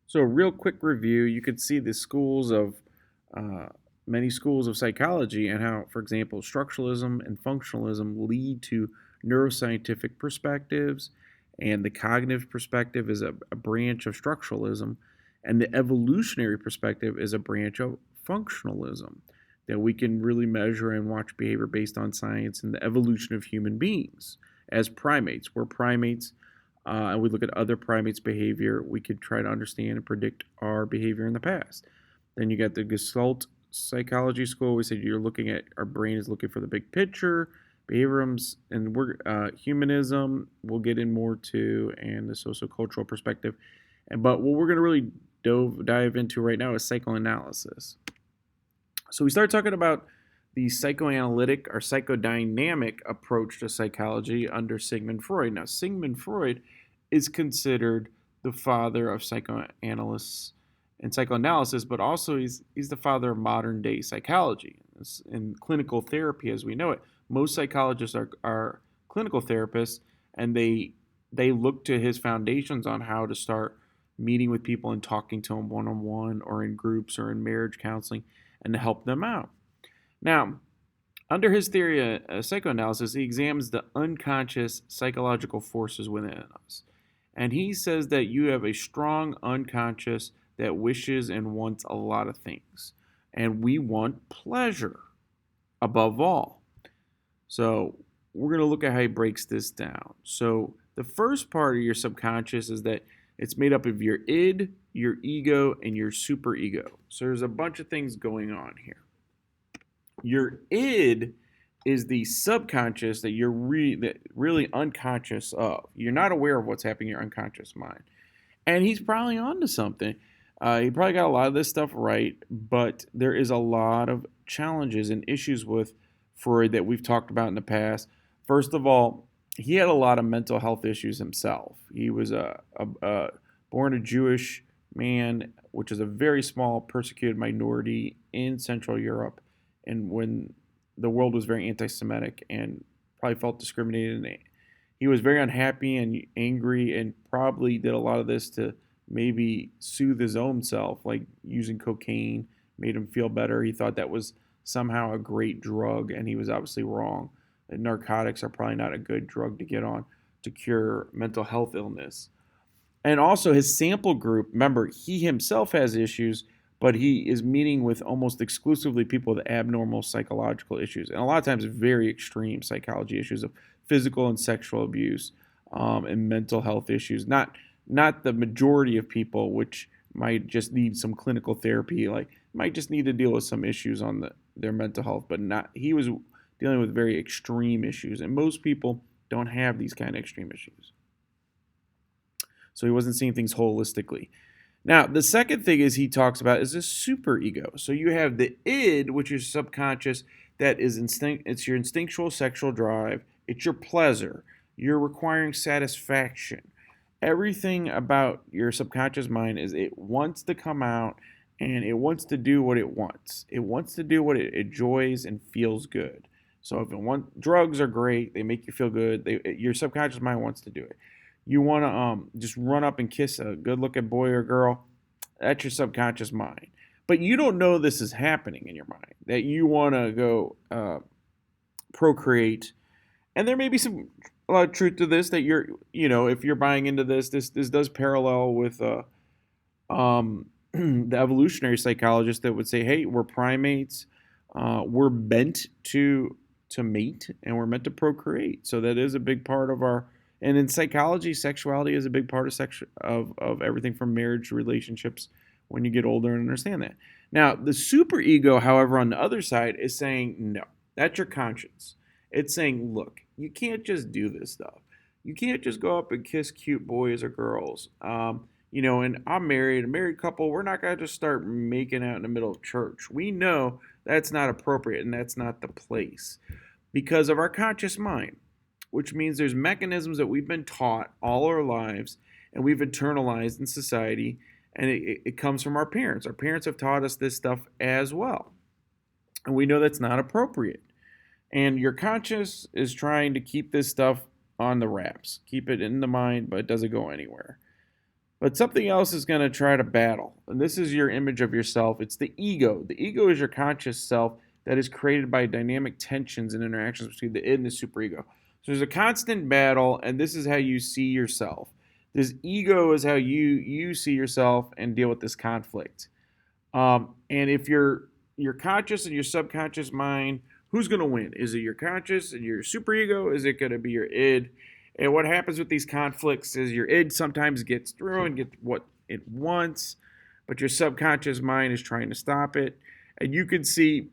So, a real quick review, you could see the schools of uh, many schools of psychology and how, for example, structuralism and functionalism lead to neuroscientific perspectives, and the cognitive perspective is a branch of structuralism, and the evolutionary perspective is a branch of functionalism that we can really measure and watch behavior based on science and the evolution of human beings as primates. We're primates and we look at other primates' behavior, we could try to understand and predict our behavior in the past. Then you got the Gestalt psychology school. We said you're looking at our brain is looking for the big picture, behaviorism, and we're humanism. We'll get in more to, and the sociocultural perspective. And but what we're going to really dive into right now is psychoanalysis. So we start talking about the psychoanalytic or psychodynamic approach to psychology under Sigmund Freud. Now, Sigmund Freud is considered the father of psychoanalysts and psychoanalysis, but also he's the father of modern day psychology and clinical therapy as we know it. Most psychologists are clinical therapists, and they look to his foundations on how to start meeting with people and talking to them one on one or in groups or in marriage counseling and to help them out. Now, under his theory of psychoanalysis, he examines the unconscious psychological forces within us. And he says that you have a strong unconscious that wishes and wants a lot of things. And we want pleasure above all. So, we're going to look at how he breaks this down. So, the first part of your subconscious is that it's made up of your id, your ego, and your superego. So, there's a bunch of things going on here. Your id is the subconscious that you're really unconscious of. You're not aware of what's happening in your unconscious mind. And he's probably onto something. He probably got a lot of this stuff right, but there is a lot of challenges and issues with Freud that we've talked about in the past. First of all, he had a lot of mental health issues himself. He was born a Jewish man, which is a very small persecuted minority in Central Europe, and when the world was very anti-Semitic and probably felt discriminated, and he was very unhappy and angry, and probably did a lot of this to maybe soothe his own self, like using cocaine made him feel better. He thought that was somehow a great drug, and he was obviously wrong. And narcotics are probably not a good drug to get on to cure mental health illness. And also his sample group, remember, he himself has issues, but he is meeting with almost exclusively people with abnormal psychological issues, and a lot of times very extreme psychology issues of physical and sexual abuse, and mental health issues. Not the majority of people, which might just need some clinical therapy, like might just need to deal with some issues on their mental health, but not. He was dealing with very extreme issues, and most people don't have these kind of extreme issues. So he wasn't seeing things holistically. Now, the second thing is he talks about is a superego. So you have the id, which is subconscious, that is it's your instinctual sexual drive, it's your pleasure, you're requiring satisfaction. Everything about your subconscious mind is it wants to come out and it wants to do what it wants. It wants to do what it enjoys and feels good. So if it want drugs are great, they make you feel good. Your subconscious mind wants to do it. You want to just run up and kiss a good-looking boy or girl. That's your subconscious mind. But you don't know this is happening in your mind, that you want to go procreate. And there may be a lot of truth to this, that if you're buying into this does parallel with the evolutionary psychologist that would say, hey, we're primates. We're meant to mate, and we're meant to procreate. So that is a big part of our. And in psychology, sexuality is a big part of everything from marriage relationships when you get older and understand that. Now, the superego, however, on the other side is saying, no, that's your conscience. It's saying, look, you can't just do this stuff. You can't just go up and kiss cute boys or girls. And I'm married, a married couple, we're not going to just start making out in the middle of church. We know that's not appropriate and that's not the place because of our conscious mind, which means there's mechanisms that we've been taught all our lives and we've internalized in society, and it comes from our parents. Our parents have taught us this stuff as well, and we know that's not appropriate. And your conscious is trying to keep this stuff on the wraps, keep it in the mind, but it doesn't go anywhere. But something else is going to try to battle. And this is your image of yourself. It's the ego. The ego is your conscious self that is created by dynamic tensions and interactions between the id and the superego. So there's a constant battle, and this is how you see yourself. This ego is how you see yourself and deal with this conflict. And if your conscious and your subconscious mind, who's going to win? Is it your conscious and your superego? Is it going to be your id? And what happens with these conflicts is your id sometimes gets through and gets what it wants, but your subconscious mind is trying to stop it. And you can see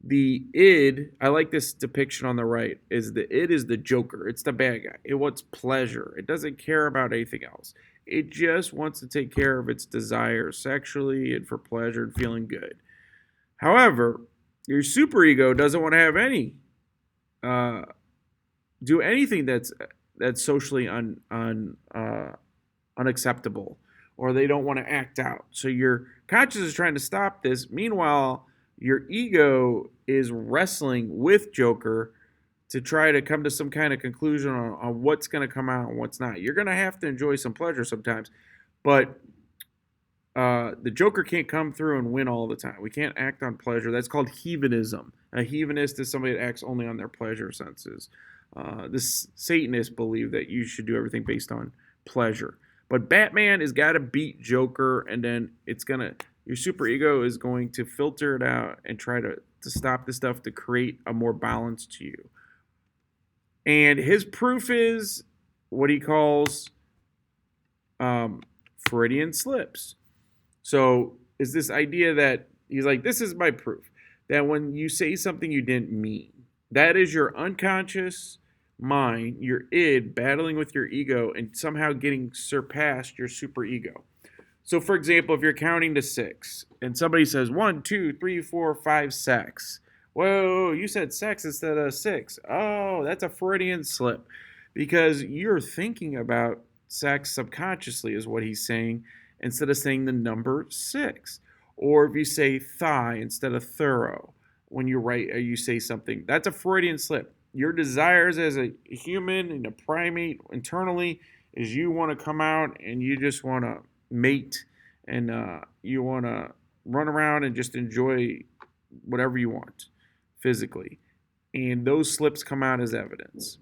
the id, I like this depiction on the right, is the id is the joker. It's the bad guy. It wants pleasure. It doesn't care about anything else. It just wants to take care of its desires sexually and for pleasure and feeling good. However, your superego doesn't want to have any uh, do anything that's socially unacceptable, or they don't want to act out. So your conscious is trying to stop this. Meanwhile, your ego is wrestling with Joker to try to come to some kind of conclusion on what's going to come out and what's not. You're going to have to enjoy some pleasure sometimes, but the Joker can't come through and win all the time. We can't act on pleasure. That's called hedonism. A hedonist is somebody that acts only on their pleasure senses. The Satanists believe that you should do everything based on pleasure. But Batman has got to beat Joker, and then your superego is going to filter it out and try to stop this stuff to create a more balance to you. And his proof is what he calls Freudian slips. So is this idea that he's like, this is my proof that when you say something you didn't mean, that is your unconscious mind, your id, battling with your ego and somehow getting surpassed your superego. So, for example, if you're counting to 6 and somebody says 1, 2, 3, 4, 5, sex. Whoa, you said sex instead of 6. Oh, that's a Freudian slip because you're thinking about sex subconsciously, is what he's saying, instead of saying the number 6. Or if you say thigh instead of thorough when you write or you say something, that's a Freudian slip. Your desires as a human and a primate internally is you want to come out and you just want to mate and you want to run around and just enjoy whatever you want physically. And those slips come out as evidence.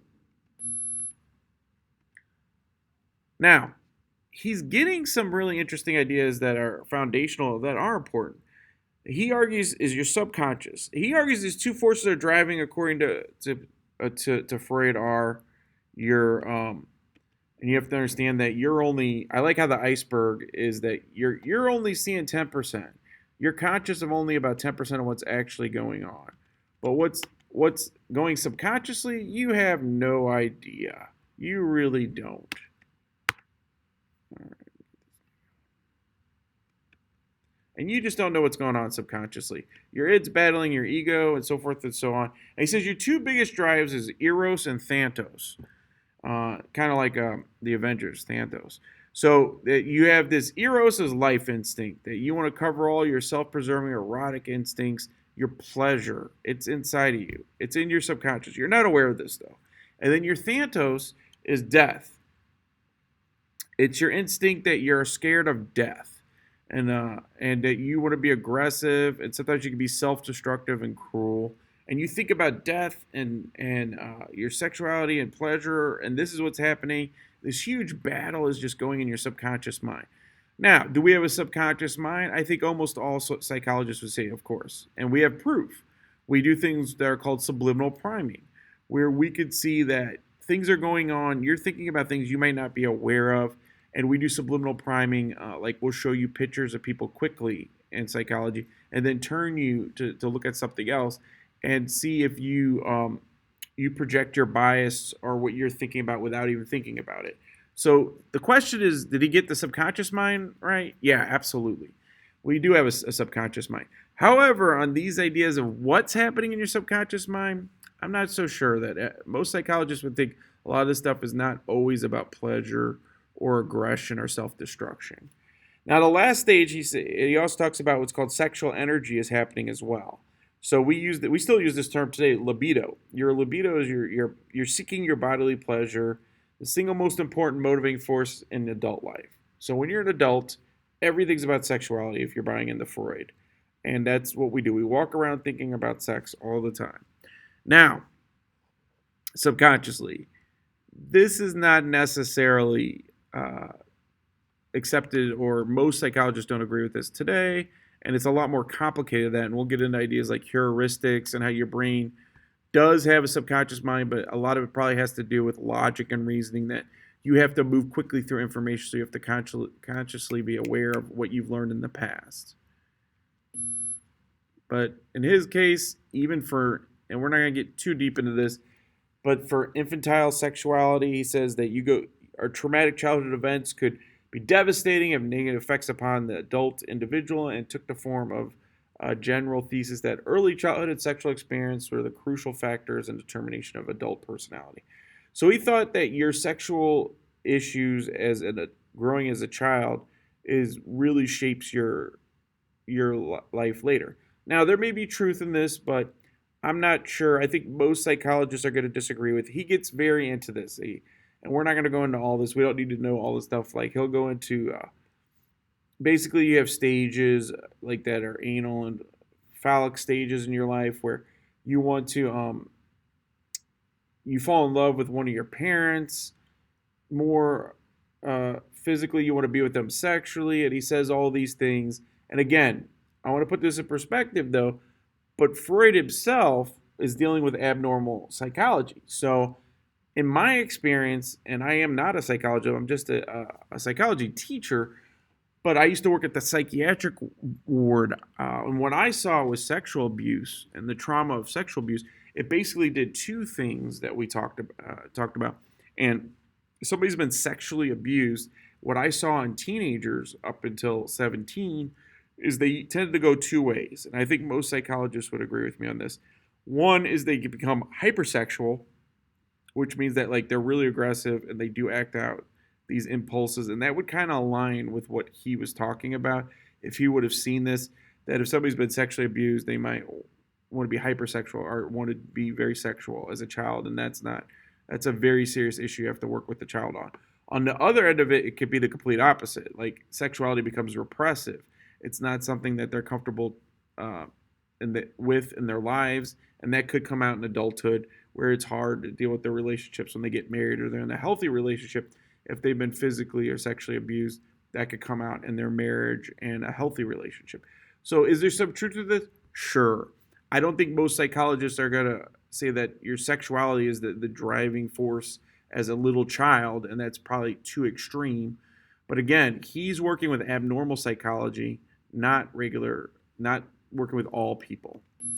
Now, he's getting some really interesting ideas that are foundational, that are important. He argues is your subconscious. He argues these two forces are driving, according to Freud, are your and you have to understand that you're only. I like how the iceberg is that you're only seeing 10%. You're conscious of only about 10% of what's actually going on, but what's going subconsciously, you have no idea. You really don't. All right. And you just don't know what's going on subconsciously. Your id's battling your ego and so forth and so on. And he says your two biggest drives is Eros and Thanatos. Kind of like the Avengers, Thanatos. So that you have this Eros is life instinct, that you want to cover all your self-preserving erotic instincts, your pleasure. It's inside of you. It's in your subconscious. You're not aware of this, though. And then your Thanatos is death. It's your instinct that you're scared of death. And that you want to be aggressive, and sometimes you can be self-destructive and cruel. And you think about death and your sexuality and pleasure, and this is what's happening. This huge battle is just going in your subconscious mind. Now, do we have a subconscious mind? I think almost all psychologists would say, of course. And we have proof. We do things that are called subliminal priming, where we could see that things are going on. You're thinking about things you might not be aware of. And we do subliminal priming, like we'll show you pictures of people quickly in psychology, and then turn you to look at something else and see if you project your bias or what you're thinking about without even thinking about it. So the question is, did he get the subconscious mind right? Yeah, absolutely. We do have a subconscious mind. However, on these ideas of what's happening in your subconscious mind, I'm not so sure that most psychologists would think a lot of this stuff is not always about pleasure or aggression or self-destruction. Now, the last stage, he also talks about what's called sexual energy is happening as well. So we still use this term today, libido. Your libido is you're seeking your bodily pleasure, the single most important motivating force in adult life. So when you're an adult, everything's about sexuality if you're buying into Freud. And that's what we do. We walk around thinking about sex all the time. Now, subconsciously, this is not necessarily accepted, or most psychologists don't agree with this today. And it's a lot more complicated than that. And we'll get into ideas like heuristics and how your brain does have a subconscious mind, but a lot of it probably has to do with logic and reasoning, that you have to move quickly through information, so you have to consciously be aware of what you've learned in the past. But in his case, even for, and we're not going to get too deep into this, but for infantile sexuality, he says that or traumatic childhood events could be devastating, have negative effects upon the adult individual, and took the form of a general thesis that early childhood and sexual experience were the crucial factors in determination of adult personality. So he thought that your sexual issues growing as a child really shapes your life later. Now, there may be truth in this, but I'm not sure. I think most psychologists are going to disagree with. He gets very into this, and we're not going to go into all this. We don't need to know all this stuff. Like, he'll go into basically, you have stages like that are anal and phallic stages in your life, where you want to you fall in love with one of your parents more physically. You want to be with them sexually, and he says all these things. And again, I want to put this in perspective, though. But Freud himself is dealing with abnormal psychology. So, in my experience, and I am not a psychologist, I'm just a psychology teacher, but I used to work at the psychiatric ward. And what I saw was sexual abuse and the trauma of sexual abuse. It basically did two things that we talked about. And if somebody's been sexually abused, what I saw in teenagers up until 17 is they tended to go two ways. And I think most psychologists would agree with me on this. One is they become hypersexual, which means that like they're really aggressive and they do act out these impulses. And that would kind of align with what he was talking about. If he would have seen this, that if somebody's been sexually abused, they might want to be hypersexual or want to be very sexual as a child. And that's a very serious issue you have to work with the child on. On the other end of it, it could be the complete opposite. Like sexuality becomes repressive. It's not something that they're comfortable with in their lives, and that could come out in adulthood, where it's hard to deal with their relationships when they get married or they're in a healthy relationship. If they've been physically or sexually abused, that could come out in their marriage and a healthy relationship. So is there some truth to this? Sure. I don't think most psychologists are going to say that your sexuality is the driving force as a little child, and that's probably too extreme. But again, he's working with abnormal psychology, not working with all people.